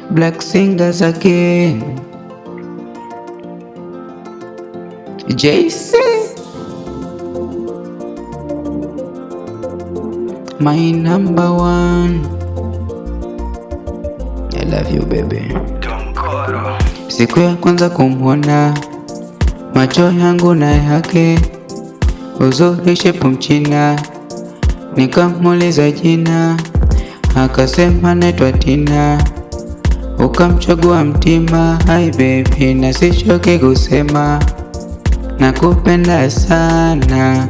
Black singers again. JC, my number one. I love you baby. Siku ya kwanza kumwona, macho yangu na yake, uzuri shepu mchina, nikamuuliza jina, akasema naitwa Tina. Ukamchagua mtima, hai baby, na sichoki kusema nakupenda sana,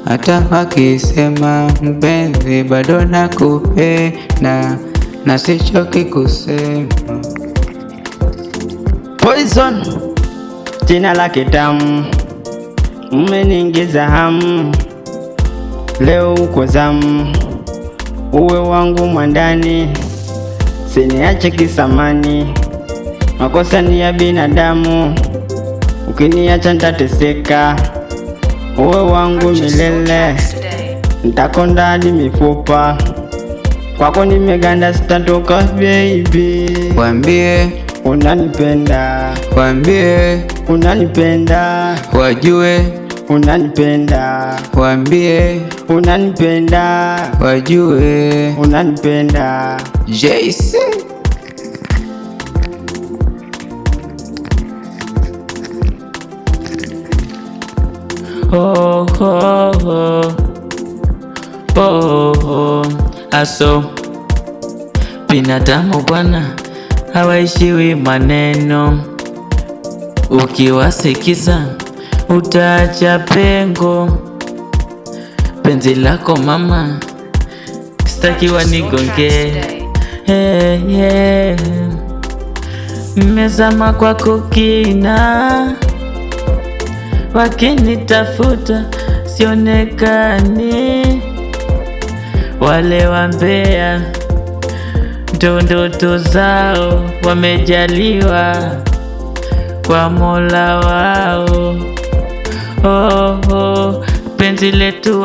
hata wakisema mpenzi, bado nakupenda na sichoki kusema. Poison, jina lake tamu, umeniingiza hamu, leo uko zamu, uwe wangu mwandani, siniache kisamani, makosa ni ya binadamu, ukiniacha nitateseka, uwe wangu milele, nitakonda hadi mifupa, kwako nimeganda sitatoka baby. Waambie unanipenda, waambie unanipenda, wajue unanipenda, waambie unanipenda, wajue unanipenda. JC. Oh, oh, oh. Oh, oh. Aso binadamu bwana hawaishiwi maneno, ukiwasikiza utaacha pengo. Penzi lako mama sitaki wanigonge, hey, yeah. Mmezama kwako kina, wakinitafuta sionekani, wale wambea ndo ndoto zao, wamejaliwa kwa Mola wao. Oh, oh. Penzi letu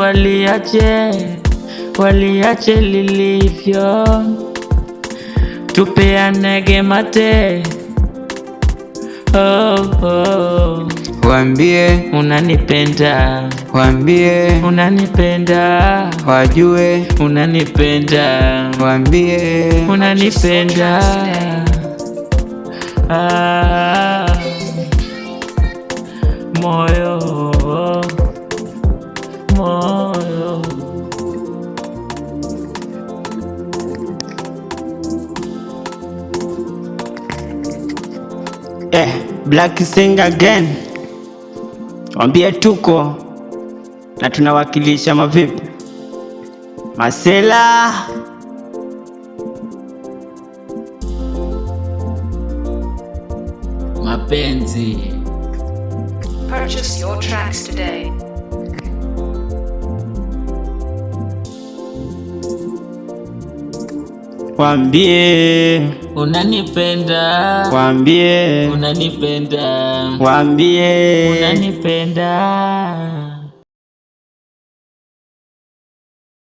waliache lilivyo, tupeanege mate. Oh, oh. Waambie unanipenda, waambie unanipenda, wajue unanipenda, waambie unanipenda. Moyo, moyo. Black sing again. Wambie tuko na tunawakilisha mavipi masela. Mapenzi. Purchase your tracks today. Wambie unanipenda, wambie unanipenda, wambie unanipenda.